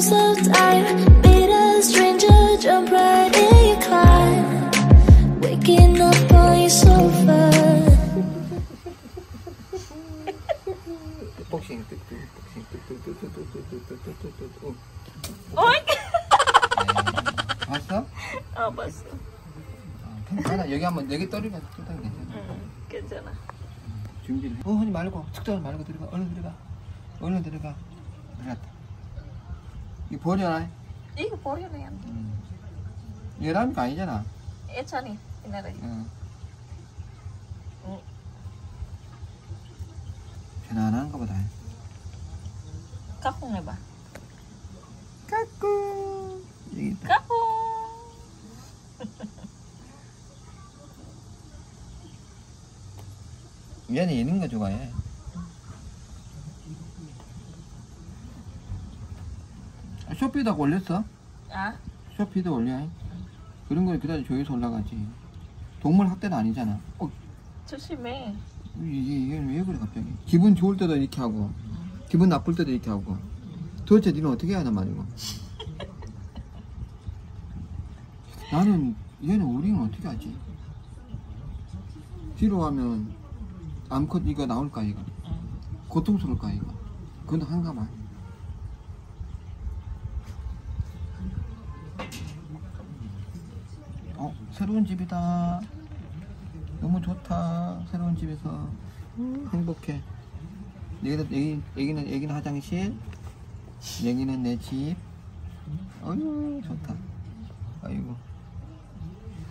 most of time. Meet a stranger, jump right in your climb. Waking up on your sofa. 복싱. 어이? 봤어? 봤어. 괜찮아. 여기 떨어가 괜찮아. 괜찮아. 준비를 해. 하지 말고 측정하지 말고 들어가. 얼른 들어가. 들어갔다. 이거 버려라. 이거 버려 na yan. 얘라는 거 아니잖아. Echani, inaray. 편안한가 보다. Kakong na ba? 까꿍. 여기 있다. Kakong! 얘는 이런 거 좋아해. 쇼피도 올렸어? Ah? 쇼피도 올려. 그런 걸 그다지 조여서 올라가지. 동물 학대는 아니잖아. 조심해. 이게 왜 그래 갑자기? 기분 좋을 때도 이렇게 하고, 기분 나쁠 때도 이렇게 하고. 도대체 니는 어떻게 하냐 말이고. 나는 얘는 우리는 어떻게 하지? 뒤로 하면 암컷 이거 나올까 이거? 고통스러울까 이거? 그건 한가만. 새로운 집이다. 너무 좋다. 새로운 집에서 행복해. 여기는 화장실, 여기는 내 집. 어휴 좋다. 아이고.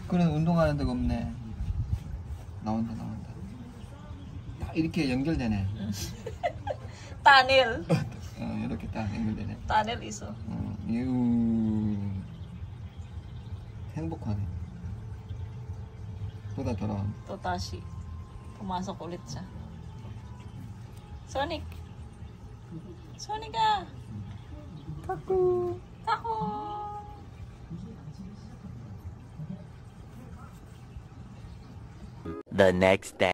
그래 운동하는 데가 없네. 나온다. 딱 이렇게 연결되네. Tunnel. 이렇게 딱 연결되네. Tunnel iso. 행복하네. 돌아와. To Tashi. Pumasok ulit siya. Sonic! Sonica! 까꿍. Kako! The next day.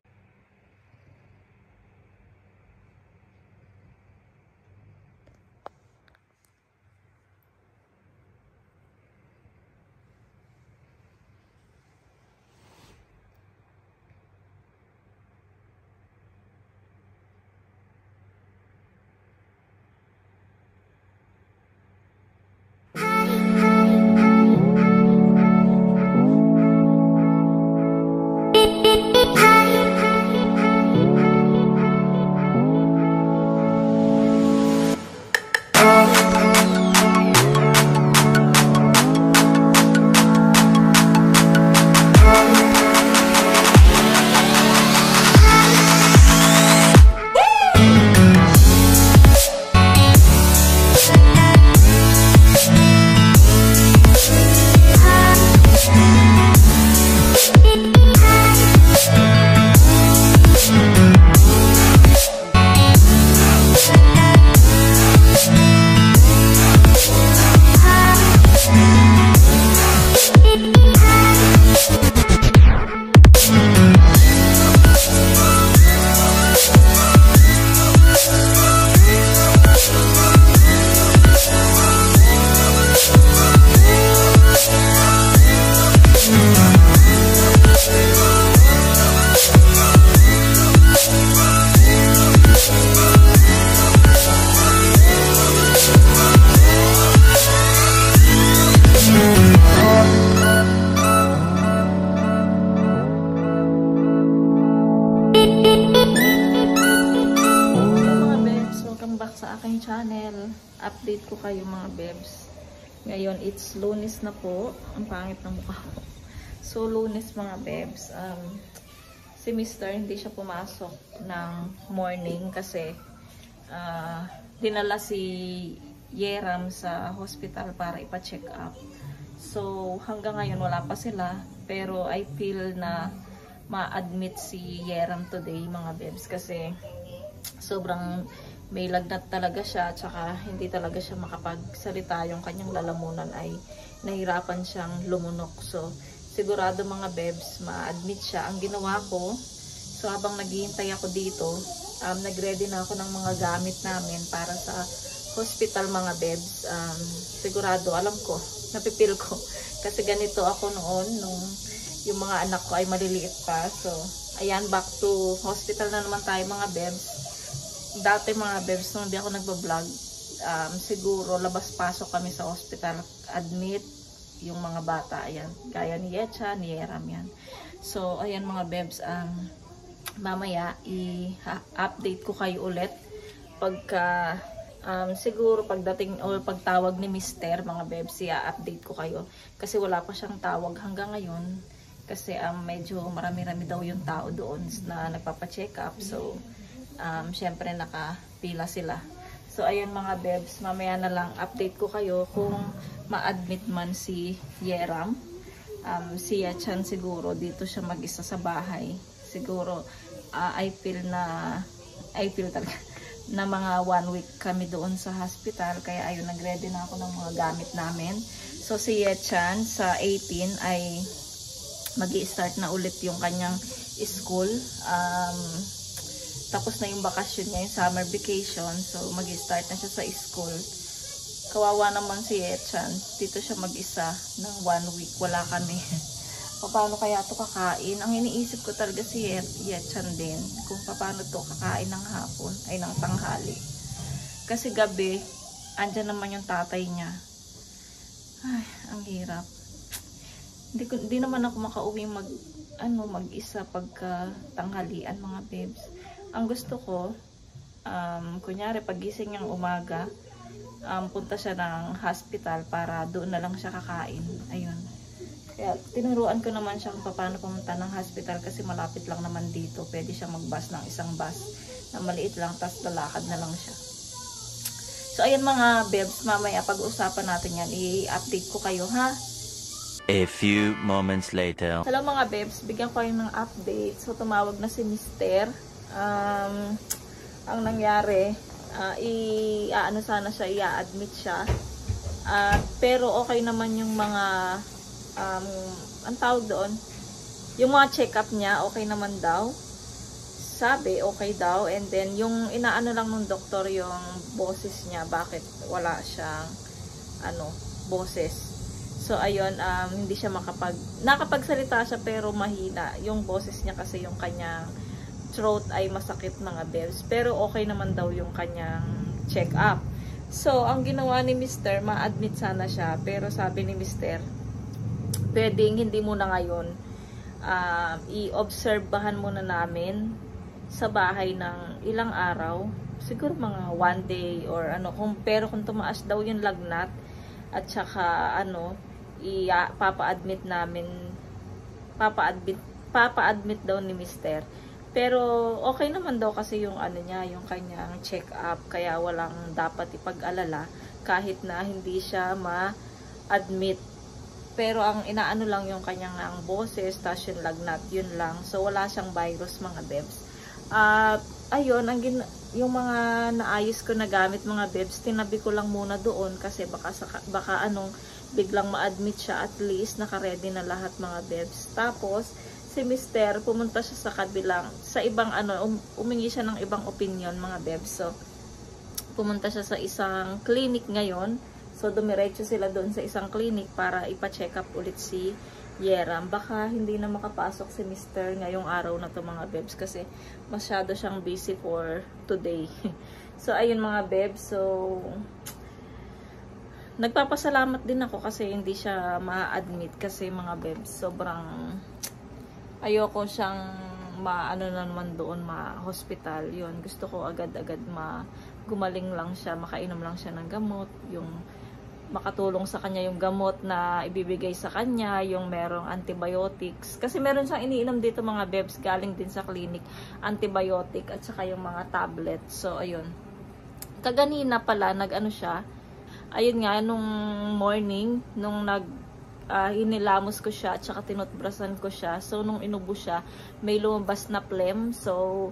Channel, update ko kayo mga bebs. Ngayon it's Lunes na po. Ang pangit ng mukha ko. So Lunes mga bebs, si Mr. hindi siya pumasok ng morning kasi dinala si Yeram sa hospital para ipa-check up. So hanggang ngayon wala pa sila, pero I feel na ma-admit si Yeram today mga bebs kasi sobrang may lagnat talaga siya, tsaka hindi talaga siya makapagsalita. Yung kanyang lalamunan ay nahirapan siyang lumunok. So sigurado mga bebs ma-admit siya. Ang ginawa ko, so habang naghihintay ako dito, nagready na ako ng mga gamit namin para sa hospital mga bebs. Sigurado, alam ko, napipil ko. Kasi ganito ako noon, nung yung mga anak ko ay maliliit pa. So, ayan, back to hospital na naman tayo mga bebs. Dati mga bebs, nung hindi ako nagbablog, siguro labas-pasok kami sa hospital, admit yung mga bata, ayan. Gaya ni Yecha, ni Yeram yan. So, ayan mga bebs, mamaya, i-update ko kayo ulit pagka siguro pagdating o pagtawag ni Mister, mga bebs, i-update ko kayo kasi wala pa siyang tawag hanggang ngayon kasi medyo marami-rami daw yung tao doon na nagpapa-check up. So syempre nakapila sila. So ayun mga bebs, mamaya na lang update ko kayo kung ma-admit man si Yeram. Si Yachan siguro dito siya mag-isa sa bahay. Siguro I feel talaga na mga 1 week kami doon sa hospital, kaya ayun, nagready na ako ng mga gamit namin. So si Yechan sa 18 ay magi-start na ulit yung kanyang school. Tapos na yung bakasyon niya, yung summer vacation, so magi-start na siya sa school. Kawawa naman si Yechan, dito siya mag-isa ng 1 week, wala kami. Paano kaya ito kakain? Ang iniisip ko talaga si Yechan din, kung paano ito kakain ng hapon, ay ng tanghali. Kasi gabi, andyan naman yung tatay niya. Ay, ang hirap. Hindi naman ako makauwi mag-isa pagka tanghalian mga babes. Ang gusto ko, kunyari pagising niyang umaga, punta siya ng hospital para doon na lang siya kakain. Ayun. Kaya tinuruan ko naman siya kung paano pumunta ng hospital kasi malapit lang naman dito. Pwede siya mag-bus ng isang bus na maliit lang, tas lalakad na lang siya. So ayan mga bebs, mamaya pag-uusapan natin yan. I-update ko kayo ha. A few moments later. Hello mga bebs, bigyan ko kayo ng update. So tumawag na si Mister. Ang nangyari, sana siya, i-admit siya. Pero okay naman yung mga ang tawag doon, yung mga check-up niya, okay naman daw. Sabi, okay daw. And then, yung inaano lang ng doktor, yung boses niya, bakit wala siyang, boses. So, ayun, hindi siya nakapagsalita siya, pero mahina. Yung boses niya kasi yung kanyang throat ay masakit mga bebs. Pero okay naman daw yung kanyang check-up. So, ang ginawa ni Mister, ma-admit sana siya. Pero sabi ni Mister, pwedeng hindi muna ngayon, i-obserbahan muna namin sa bahay ng ilang araw, siguro mga 1 day or pero kung tumaas daw yung lagnat at saka papa-admit daw ni Mister. Pero okay naman daw kasi yung yung kanyang check up, kaya walang dapat ipag-alala kahit na hindi siya ma-admit. Pero ang inaano lang yung kanyang boses, tas yung lagnat, yun lang. So, wala siyang virus mga bebs. Ayun, yung mga naayos ko na gamit mga bebs, tinabi ko lang muna doon kasi baka biglang ma-admit siya, at least naka-ready na lahat mga bebs. Tapos, si Mister, pumunta siya sa ibang umingi siya ng ibang opinion mga bebs. So, pumunta siya sa isang clinic ngayon. So, dumiretso sila doon sa isang clinic para ipa-check up ulit si Yeram. Baka hindi na makapasok si Mister ngayong araw na to mga bebs kasi masyado siyang busy for today. So, ayun mga bebs. So, nagpapasalamat din ako kasi hindi siya ma-admit kasi mga bebs. Sobrang ayoko siyang naman doon, ma-hospital. Yun, gusto ko agad-agad gumaling lang siya, makainom lang siya ng gamot, yung makatulong sa kanya yung gamot na ibibigay sa kanya, yung merong antibiotics. Kasi meron siyang iniinom dito mga bebs, galing din sa clinic, antibiotic at saka yung mga tablet. So, ayun. Kaganina pala, siya, ayun nga, nung morning, nung inilamos ko siya at saka tinutbrasan ko siya. So, nung inubo siya, may lumabas na phlegm. So,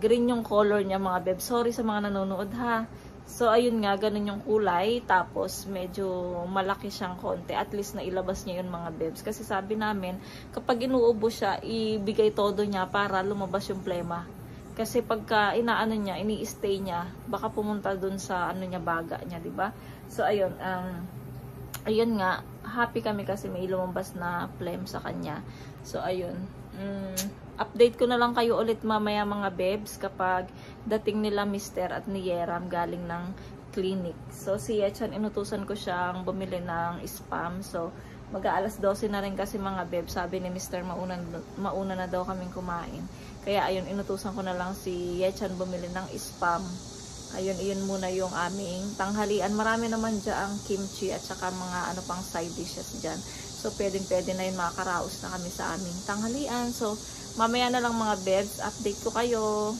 green yung color niya mga bebs. Sorry sa mga nanonood ha. So, ayun nga, ganun yung kulay. Tapos, medyo malaki siyang konti. At least, nailabas niya yun mga bebs. Kasi sabi namin, kapag inuubo siya, ibigay todo niya para lumabas yung plema. Kasi pagka inaano niya, ini-stay niya, baka pumunta dun sa ano niya, baga niya, di ba? So ayun, ayun nga, happy kami kasi may lumabas na phlegm sa kanya. So ayun, update ko na lang kayo ulit mamaya mga bebs kapag dating nila Mr. at ni Yeram galing ng clinic. So si Yechan, inutusan ko siyang bumili ng spam. So mag-aalas 12 na rin kasi mga bebs, sabi ni Mr. mauna na daw kaming kumain. Kaya ayun, inutusan ko na lang si Yechan bumili ng spam. Ayun, iyon muna yung aming tanghalian. Marami naman dyan kimchi at saka mga ano pang side dishes dyan. So pwedeng-pwede na yun, makakaraos na kami sa aming tanghalian. So mamaya na lang mga bebs, update ko kayo.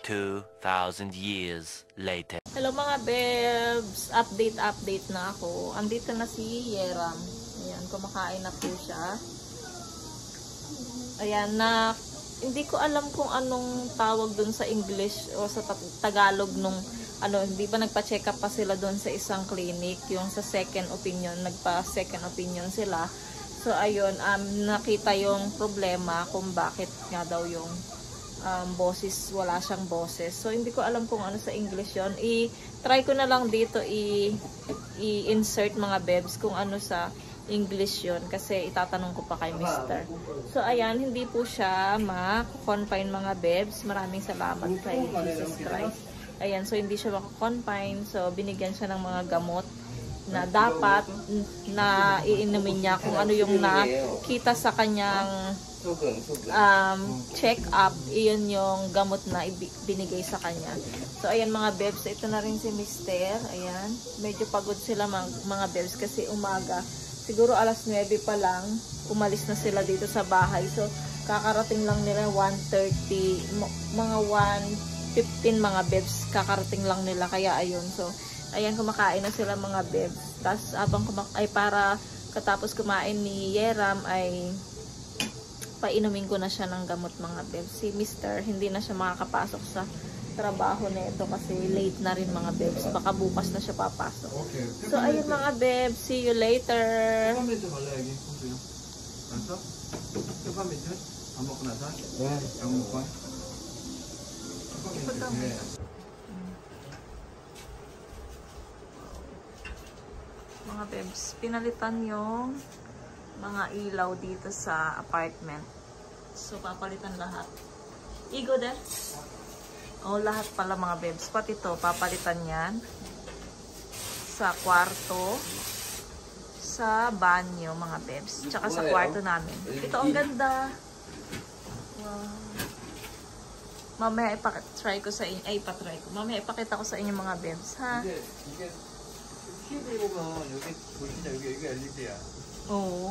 2,000 years later. Hello mga bebs, update na ako. Andito na si Yeram. Ayan, kumakain na po siya. Ayan, hindi ko alam kung anong tawag dun sa English o sa Tagalog nung ano, hindi pa nagpa-check up pa sila dun sa isang clinic, yung sa second opinion, nagpa-second opinion sila. So ayun, nakita yung problema kung bakit nga daw yung boses, wala siyang boses. So hindi ko alam kung ano sa English yon. I-try ko na lang dito i-insert mga bebs kung ano sa English yon kasi itatanong ko pa kay Mr. So ayan, hindi po siya ma-confine mga bebs. Maraming salamat kay Jesus Christ. Ayan, so hindi siya ma-confine. So binigyan siya ng mga gamot na dapat na iinumin niya kung ano yung nakita sa kanyang check up. Iyon yung gamot na binigay sa kanya. So ayan mga bebs, ito na rin si Mr. Ayan, medyo pagod sila mga bebs kasi umaga. Siguro alas 9 pa lang, umalis na sila dito sa bahay. So, kakarating lang nila 1:30, mga 1:15 mga bebs, kakarating lang nila. Kaya ayun, so, ayan, kumakain na sila mga bebs. Tapos, para katapos kumain ni Yeram, ay painumin ko na siya ng gamot mga bebs. Si Mr. hindi na siya makakapasok sa trabaho nito kasi late na rin mga bebs. Baka bukas na siya papasok. So ayun mga bebs, see you later. Mga bebs, pinalitan yung mga ilaw dito sa apartment. So papalitan lahat. Igo de. Oh, lahat pala mga bebs. Pati ito, papalitan yan. Sa kwarto. Sa banyo, mga bebs. Tsaka sa kwarto namin. Ito, ang ganda. Wow. Mamaya ipatry ko sa inyo. Ay, patry ko. Mamaya ipakita ko sa inyo mga bebs, ha? Oo.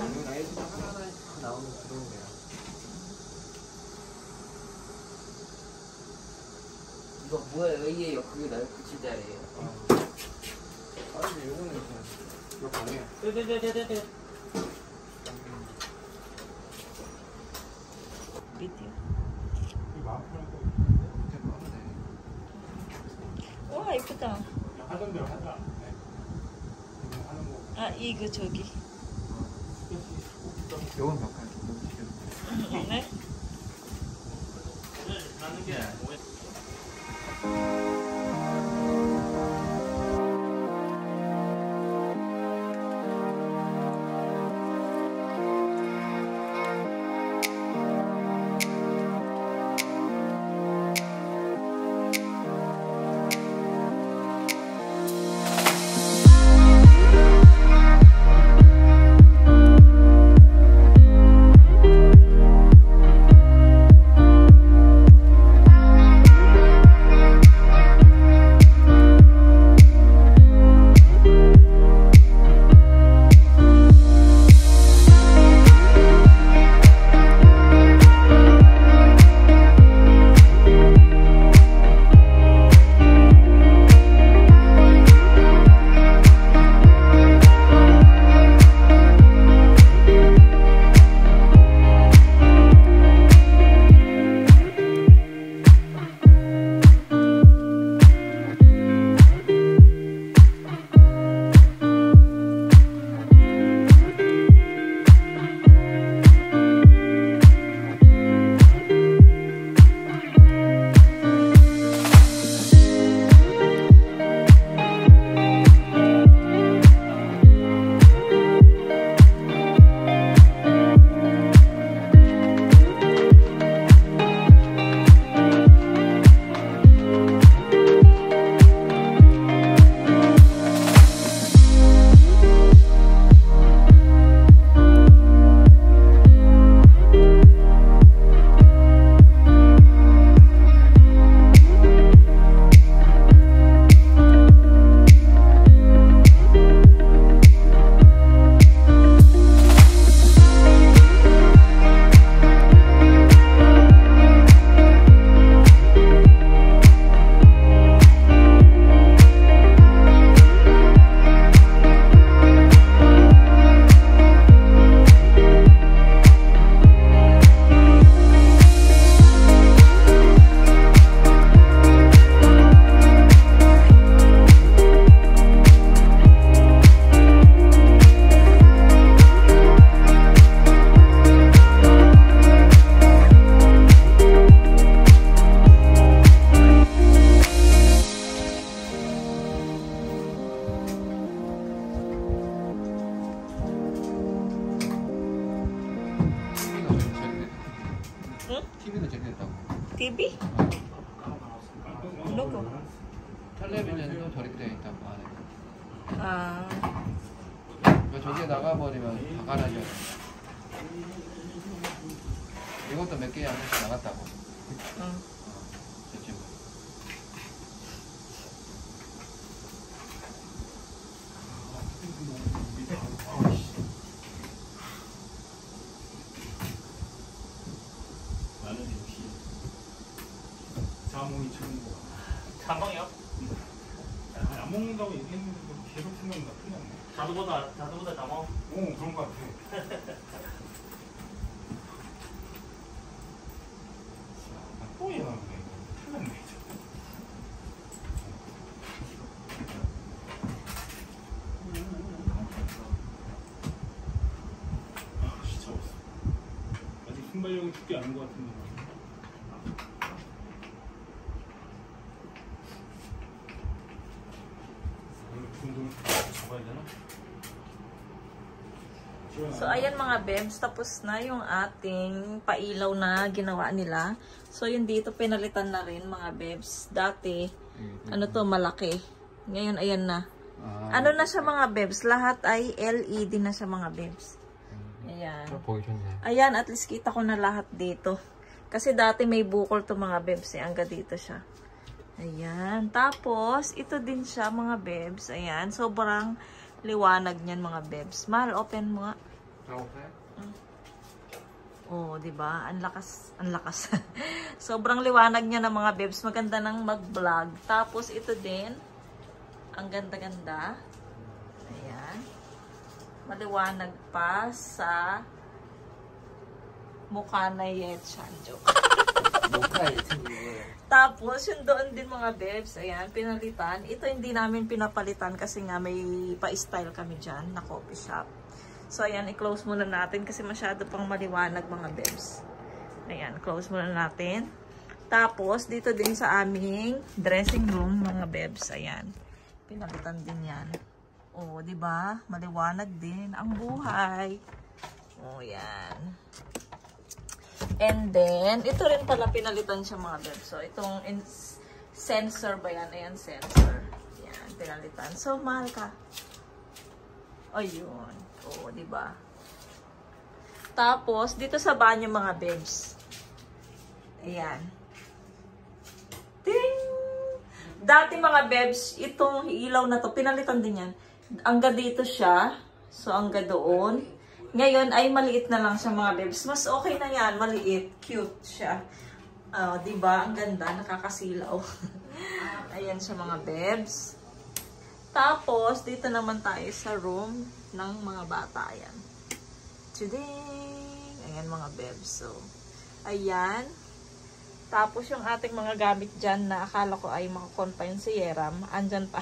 이거 뭐야? 의외예요. 그게 나를 붙이자래요. 아니, 요거는 이거 방해. 네네네네네. Video. 이거 앞으로 와, 이쁘다. 하던 대로 하자. 아, 이거 저기. 요건 바꿔야 돼. 네? 나는 게 TV? Ano ko? 텔레비전도 저렇게 되어 있다고 하네. Ah, 그러니까 저기에 나가버리면 다 갈아줘야 돼. 이것도 몇 개야 나갔다고. 저쪽. 나는 역시 자몽이 최고인 거 같아. 자몽이요? 아니, 안 먹는다고 얘기했는데 계속 생각나. 그냥. 자두보다 자몽? 오, 그런 거 같아. 또 얘기하네, 이거. 큰일 났네, 진짜. 아, 진짜 없어. 아직 순발력이 죽지 않은 것 같은데. so ayan mga bebs, tapos na yung ating pailaw na ginawa nila. So yun dito pinalitan na rin mga bebs. Dati, ano to, malaki. Ngayon ayan na. Ano na siya mga bebs? Lahat ay LED na siya mga bebs. Ayan. Ayan, at least kita ko na lahat dito. Kasi dati may bukol to mga bebs. Hanggang dito siya. Ayan. Tapos, ito din siya mga bebs. Ayan. Sobrang liwanag niyan mga bebs. Mahal, open mo nga. Okay. Oh, 'di ba? Ang lakas, ang lakas. Sobrang liwanag niya ng mga bebs. Maganda nang mag-vlog. Tapos ito din, ang ganda-ganda. Ayan. Maliwanag pa sa mukha na Yetchan. Joke. 녹화에 지금 Tapos, yung doon din mga bebs, ayan, pinalitan. Ito hindi namin pinapalitan kasi nga may pa-style kami dyan na coffee shop. So, ayan, i-close muna natin kasi masyado pang maliwanag mga bebs. Ayan, close muna natin. Tapos, dito din sa aming dressing room mga bebs, ayan. Pinalitan din yan. O, diba? Maliwanag din ang buhay. O, yan. And then, ito rin pala pinalitan siya mga bebs. So, itong sensor ba yan? Ayan, sensor. Yan, pinalitan. So, mahal ka. Ayun. Oo, diba? Tapos, dito sa banyo mga bebs. Ayan. Ting! Dati mga bebs, itong ilaw na to, pinalitan din yan. Hanggang dito siya. So, hanggang doon. Ngayon ay maliit na lang siya mga bebs. Mas okay na yan, maliit, cute siya. Diba? Ang ganda, nakakasilaw. Ayan siya mga bebs. Tapos, dito naman tayo sa room ng mga bata. Ayan. Today! Ayan mga bebs. So, ayan. Tapos yung ating mga gamit dyan na akala ko ay makakonfine si Yeram, andyan pa.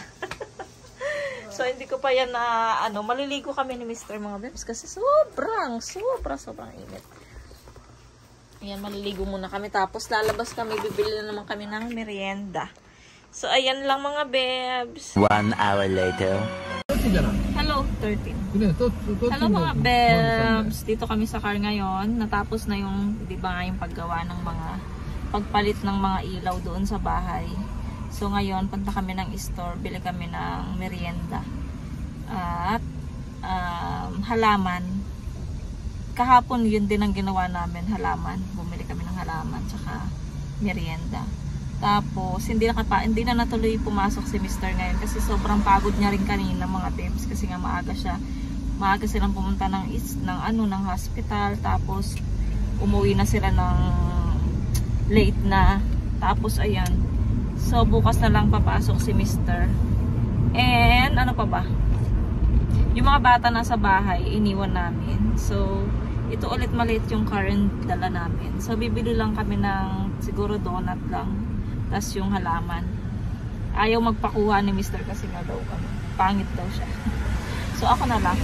So, hindi ko pa yan na, maliligo kami ni Mr. mga bebs kasi sobrang init. Ayan, maliligo muna kami. Tapos, lalabas kami, bibili na naman kami ng merienda. So, ayan lang mga bebs. 1 hour later. Hello, 13. Hello mga bebs. Dito kami sa car ngayon. Natapos na yung, di ba nga, yung paggawa ng mga, pagpalit ng mga ilaw doon sa bahay. So ngayon, punta kami ng store, bili kami ng merienda at halaman. Kahapon yun din ang ginawa namin, halaman. Bumili kami ng halaman tsaka merienda. Tapos hindi na natuloy pumasok si Mr. ngayon kasi sobrang pagod niya rin kanina mga bebs kasi nga maaga silang pumunta ng hospital. Tapos umuwi na sila ng late na. Tapos ayan. So, bukas na lang papasok si Mr. And, ano pa ba? Yung mga bata nasa bahay, iniwan namin. So, ito ulit maliit yung current dala namin. So, bibili lang kami ng siguro donut lang. Tas yung halaman. Ayaw magpakuha ni Mr. kasi nga daw kami. Pangit daw siya. So, ako na lang.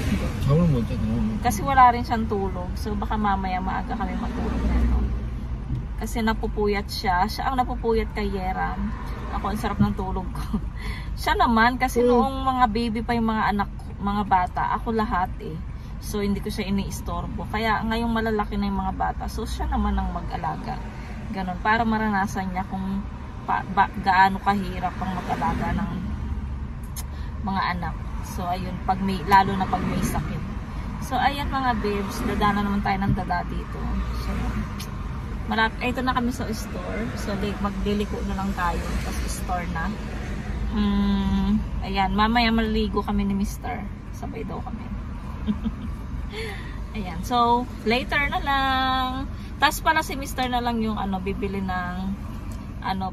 Kasi wala rin siyang tulog. So, baka mamaya maaga kami matulog nito. Kasi napupuyat siya. Siya ang napupuyat kay Yeram. Ako, ang sarap ng tulog ko. Siya naman, kasi noong mga baby pa yung mga anak, mga bata, ako lahat eh. So, hindi ko siya ini-istorbo. Kaya ngayong malalaki na yung mga bata, so siya naman ang mag-alaga. Ganon, para maranasan niya kung gaano kahirap ang mag-alaga ng mga anak. So ayun, lalo na pag may sakit. So ayan mga babes, dadana naman tayo ng dada dito. So ito na kami sa store. So magliliko na lang tayo, tapos store na. Ayan, mamaya maliligo kami ni Mr. Sabay daw kami. Ayan, so later na lang. Tapos pala si Mr. na lang yung bibili ng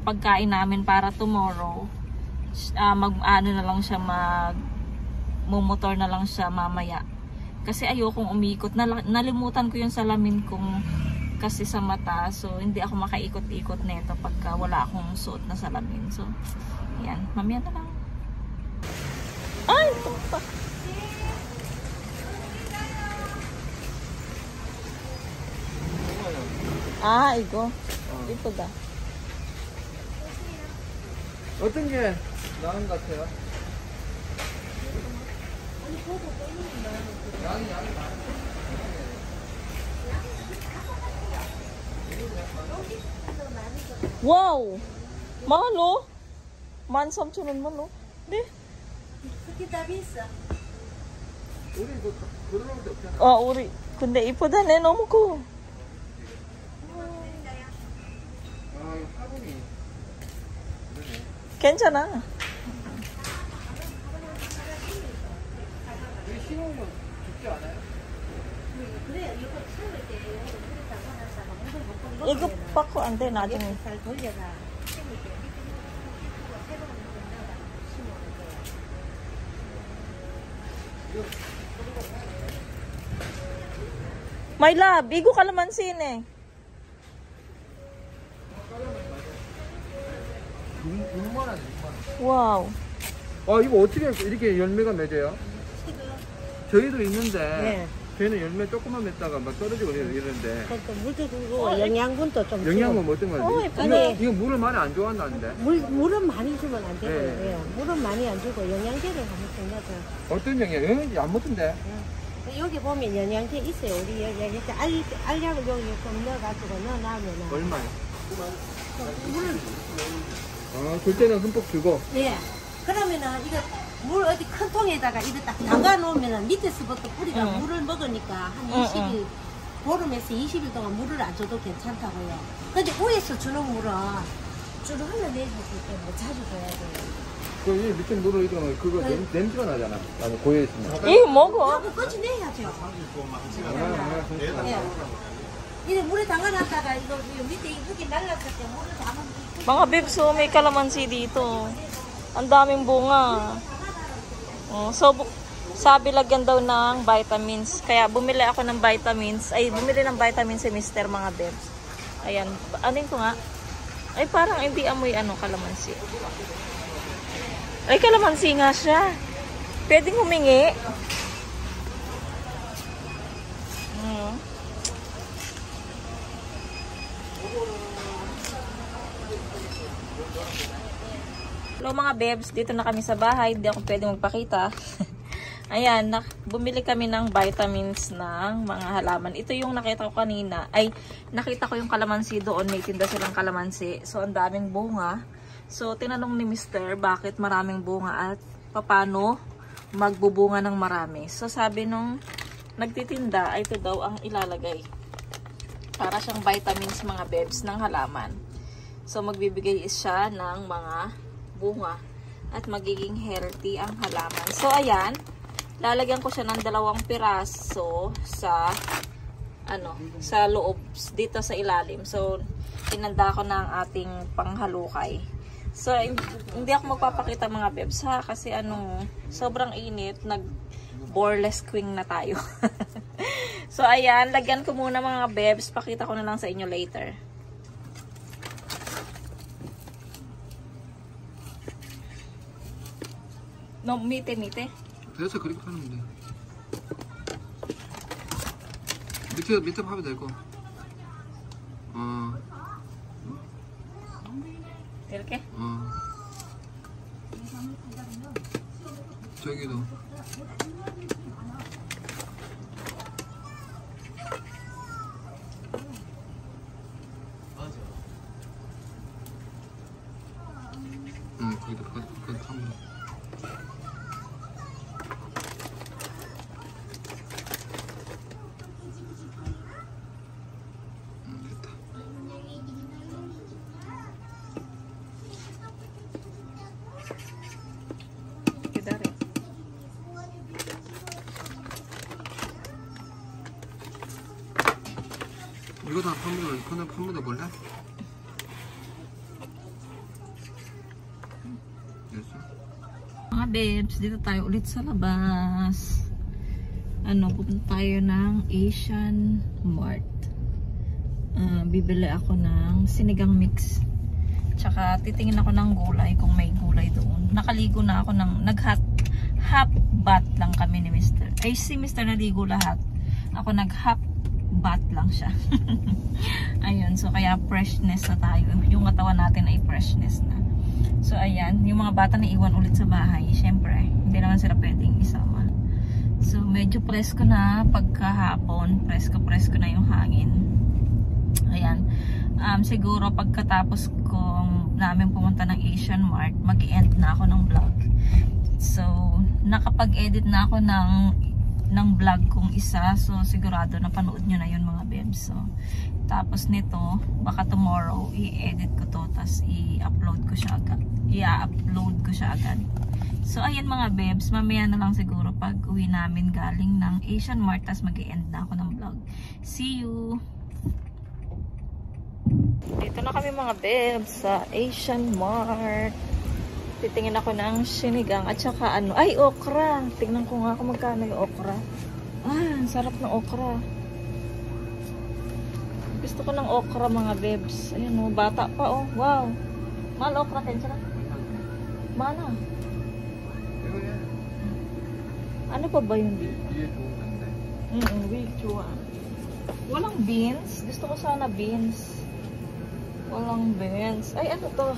pagkain namin para tomorrow. Na lang siya, mumotor na lang siya mamaya. Kasi ayokong umikot. Nalimutan ko yung salamin kong kasi sa mata. So hindi ako makaikot-ikot nito pagka wala akong suot na salamin. So ayan, mamaya na lang. Ay, tumpa. 이거. 이쁘다. 어떤 게 나은 것 같아요? 와우, mahal oh. 13,000원 oh. 네? 우리 그런 것도 없잖아. 우리 근데 이쁘다네 너무 커. 화분이. 괜찮아. 이게 심으면 죽지 않아요? 이거 받고 안 돼, 나중에. 잘 돌려라. My love, igo kalamansin eh. 와우. 이거 어떻게 이렇게 열매가 맺어요? 저희도 있는데 네. 저희는 열매 조금만 맺다가 막 떨어지고 이러는데 그러니까 물도 주고 영양분도 좀 영양은 어떤 거지? 예쁘네. 이거 물을 많이 안 좋아한다는데 물은 많이 주면 안 되고 네. 예. 물은 많이 안 주고 영양제를 한번 좀 넣어줘. 어떤 영양제 안 먹던데? 여기 보면 영양제 있어요. 우리 여기 알약을 여기 좀 넣어가지고 넣어놔면은 얼마요? 줄 때는 흠뻑 주고 예. 그러면은 이거 물 어디 큰 통에다가 이거 딱 담가 놓으면은 밑에서부터 뿌리가 물을 먹으니까 한 20일 보름에서 20일 동안 물을 안 줘도 괜찮다고요. 근데 위에서 주는 물은 쭉 흘러내리기 때문에 자주 줘야 돼요. 그 밑에 물을 이거는 그거 냄새가 나잖아. 나는 고여 있으면. 이거 먹어. 하고 끝이 내야죠. 예. 이래 물에 담가놨다가 이거 밑에 흙이 날랐을 때 물을 담으면 Mga babes, so may kalamansi dito. Ang daming bunga. Sabi lagyan daw ng vitamins. Kaya bumili ako ng vitamins. Bumili ng vitamins si Mr. mga babes. Ayan. Anin ko nga? Ay, parang hindi amoy kalamansi. Ay, kalamansi nga siya. Pwedeng humingi. Hello mga babes, dito na kami sa bahay. Hindi ako pwedeng magpakita. Ayan, bumili kami ng vitamins ng mga halaman. Ito yung nakita ko kanina. Nakita ko yung kalamansi doon. May tinda silang kalamansi. So, ang daming bunga. So, tinanong ni Mr. bakit maraming bunga at paano magbubunga ng marami. So, sabi nung nagtitinda, ito daw ang ilalagay. Para siyang vitamins mga babes ng halaman. So, magbibigay siya ng mga bunga at magiging healthy ang halaman. So, ayan. Lalagyan ko siya ng 2 piraso sa loob, dito sa ilalim. So, inanda ko na ang ating panghalukay. So, hindi ako magpapakita mga babes ha, kasi sobrang init, nag-boreless queen na tayo. So, ayan, lagyan ko muna mga babes, pakita ko na lang sa inyo later. No, mite. 그래서 그렇게 하면 돼. 밑에 파면 되고. 이렇게? 저기도. 이거 다 판매도 볼래? 됐어? Mga babes, dito tayo ulit sa labas. Pupunta tayo ng Asian Mart. Bibili ako ng sinigang mix. Tsaka titingin ako ng gulay kung may gulay doon. Nakaligo na ako ng half bath lang kami ni Mr. Ay si Mr. naligo lahat. Ako half bath lang siya. Ayun, so kaya freshness na tayo. Yung katawan natin ay freshness na. So ayan, yung mga bata na iwan ulit sa bahay. Syempre, hindi naman sila pwedeng isama. So medyo presko na pagkahapon. Presko na yung hangin. Ayan. Siguro pagkatapos kong namin pumunta ng Asian Mart, mag-end na ako ng vlog. So, nakapag-edit na ako ng vlog kong isa. So, sigurado napanood nyo na yun mga bebs. So, tapos nito, baka tomorrow, i-edit ko to, tas i-upload ko siya agad. So, ayan mga bebs, mamaya na lang siguro pag uwi namin galing ng Asian Mart, tas mag-end na ako ng vlog. See you! Dito na kami mga bebs sa Asian Mart. Titingin ako ng sinigang at saka ay okra. Tingnan ko nga kung magkano yung okra. Ang sarap ng okra. Gusto ko ng okra mga bebs. Ayan bata pa wow. Mahal okra kayo sila. Mana? Ano pa ba yung dito? Wichuan. Walang beans. Gusto ko sana beans. Walang beans. Ay, ano to?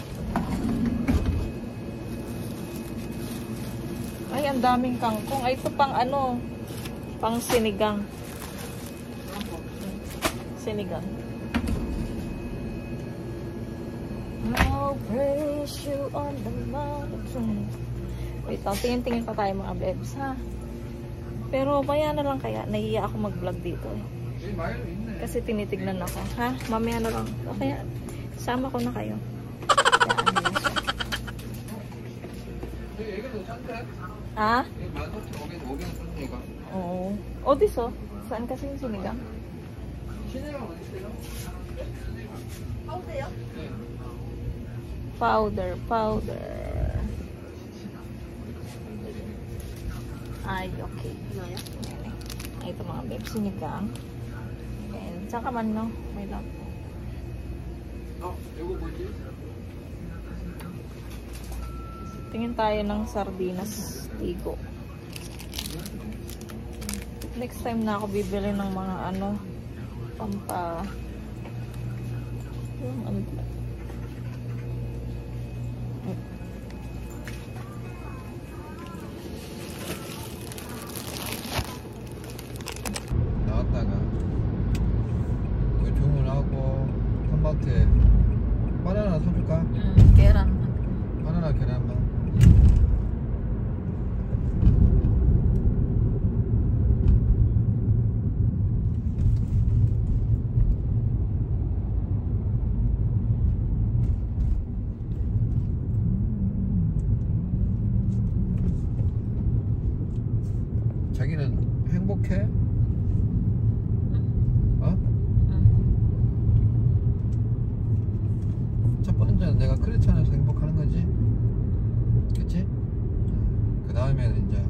Ay, ang daming kangkong. Ay, ito pang pang sinigang. Sinigang. I'll praise you on the mountain. Wait lang, tingin-tingin pa tayo mga bebs, ha? Pero maya na lang kaya. Nahiya ako mag-vlog dito. Kasi tinitignan ako. Ha? Mamaya na lang. O kaya, sama ko na kayo. Ha? Oo. Diso? Saan kasi yung sinigang? Powder. Ay, okay. Ay, ito mga bebs, sinigang. And, saka man, no? May lang. Tingin tayo ng sardinas tigo. Next time na ako bibili ng mga pampa yung 나왔다가 그 주문하고 탐바트에 바나나 사줄까? 계란. 바나나 계란만. 자기는 행복해? 첫 번째는 내가 크리스찬에서 행복하는 거지, 그치? 그 다음에는 이제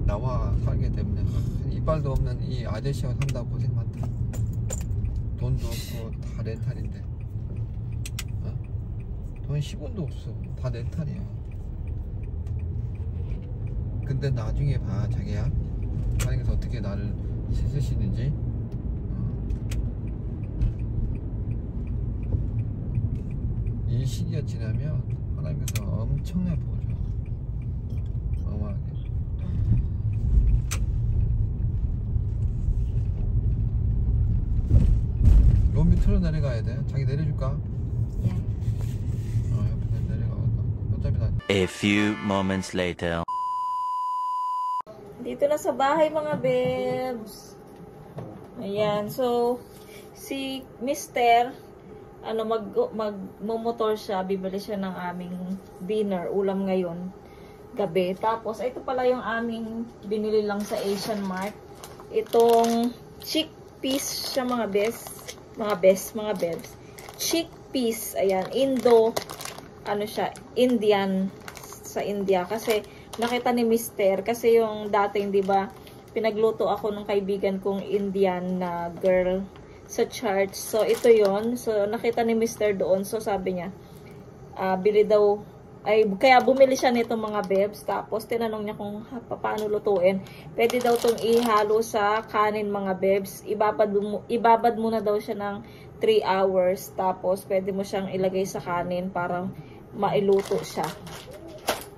나와 살게 되면 이빨도 없는 이 아저씨가 산다고 고생 많다. 돈도 없고 다 렌탈인데, 돈 10원도 없어. 다 렌탈이야. 근데 나중에 봐, 자기야. 하나님께서 어떻게 나를 쓰시는지. 이 시기가 지나면 하나님께서 엄청나게 보여줘. 어마하게. 요 밑으로 내려가야 돼. 자기 내려줄까? 예. 옆에 내려가겠다. 어차피 나. A few moments later. Dito na sa bahay mga bebs. Ayan. So, si Mr. Magmomotor siya. Bibili siya ng aming dinner. Ulam ngayon. gabi. Tapos, ito pala yung aming binili lang sa Asian Mart. Itong chickpeas siya mga bebs. Chickpeas, ayan, Indian sa India. Kasi, nakita ni Mister, kasi yung dating, di ba, pinagluto ako ng kaibigan kong Indian na girl sa church. So, ito yon. So, nakita ni Mister doon. So, sabi niya, bili daw, kaya bumili siya nito mga bebs. Tapos, tinanong niya kung paano lutuin. Pwede daw itong ihalo sa kanin mga bebs. Ibabad muna daw siya ng 3 hours. Tapos, pwede mo siyang ilagay sa kanin para mailuto siya.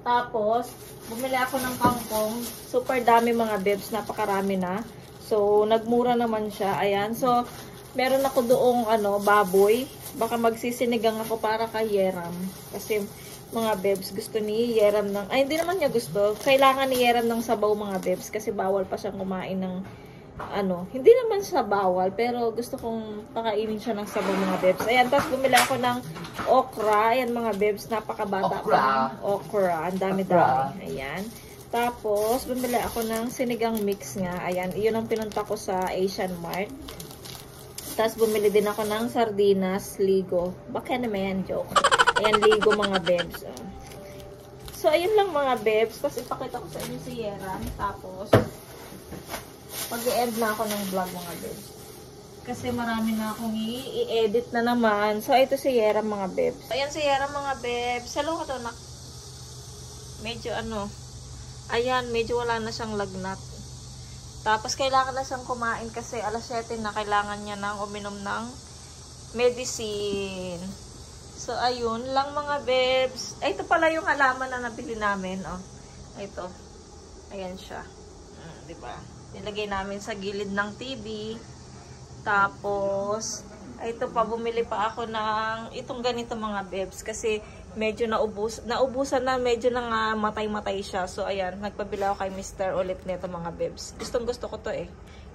Tapos, bumili ako ng kangkong. Super dami mga bebs. Napakarami na. So, nagmura naman siya. Ayan. So, meron ako doong baboy. Baka magsisinigang ako para kay Yeram. Kasi, mga bebs, gusto ni Yeram ng, hindi naman niya gusto. Kailangan ni Yeram ng sabaw mga bebs. Kasi bawal pa siyang kumain ng, hindi naman siya bawal. Pero gusto kong pakainin siya ng sabaw mga bebs. Ayan, tapos bumili ako ng okra. Ayan mga bebs, napakabata pa. Okra. Ang dami-dami. Ayan. Tapos, bumili ako ng sinigang mix nga. Ayan, iyon ang pinunta ko sa Asian Mart. Tapos, bumili din ako ng sardinas, ligo. Baka naman, joke. Ayan, ligo mga bebs. So, ayun lang mga bebs. Tapos, ipakita ko sa inyo si Yeram. Tapos, mag-i-end na ako ng vlog mga bebs. Kasi marami na akong i-edit na naman. So, ito si Yeram mga bebs. Ayan si Yeram mga bebs. Hello ka to, nak. Medyo ayan, medyo wala na siyang lagnat. Tapos, kailangan na siyang kumain kasi alas 7 na kailangan niya nang uminom ng medicine. So, ayun lang mga bebs. Ito pala yung halaman na nabili namin. Ito. Ayan siya. Diba? Nilagay namin sa gilid ng TV. Tapos, ito pa, bumili pa ako ng itong ganito mga bebs. Kasi, medyo naubusan na, medyo na matay-matay siya. So, ayan, nagpabila ako kay Mr. ulit nito mga bebs. Gustong-gusto ko to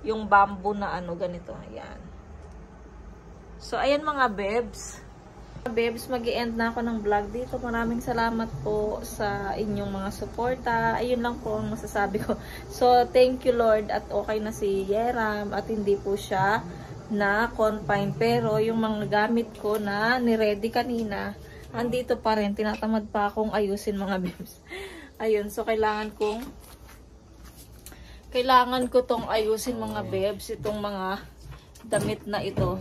yung bamboo na ganito. Ayan. So, ayan mga bebs. Bebs, mag-i-end na ako ng vlog dito. Maraming salamat po sa inyong mga suporta. Ayun lang po ang masasabi ko. So, thank you Lord at okay na si Yeram at hindi po siya na confine. Pero, yung mga gamit ko na niready kanina, andito pa rin. Tinatamad pa akong ayusin mga bebs. Ayun, so kailangan ko tong ayusin mga bebs. Itong mga damit na ito.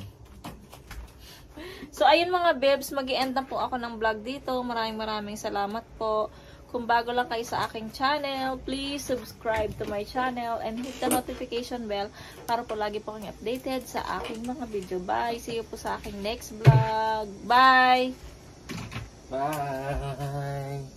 So, ayun mga bebs, mag-i-end na po ako ng vlog dito. Maraming salamat po. Kung bago lang kayo sa aking channel, please subscribe to my channel and hit the notification bell para po lagi po kayong updated sa aking mga video. Bye! See you po sa aking next vlog. Bye! Bye!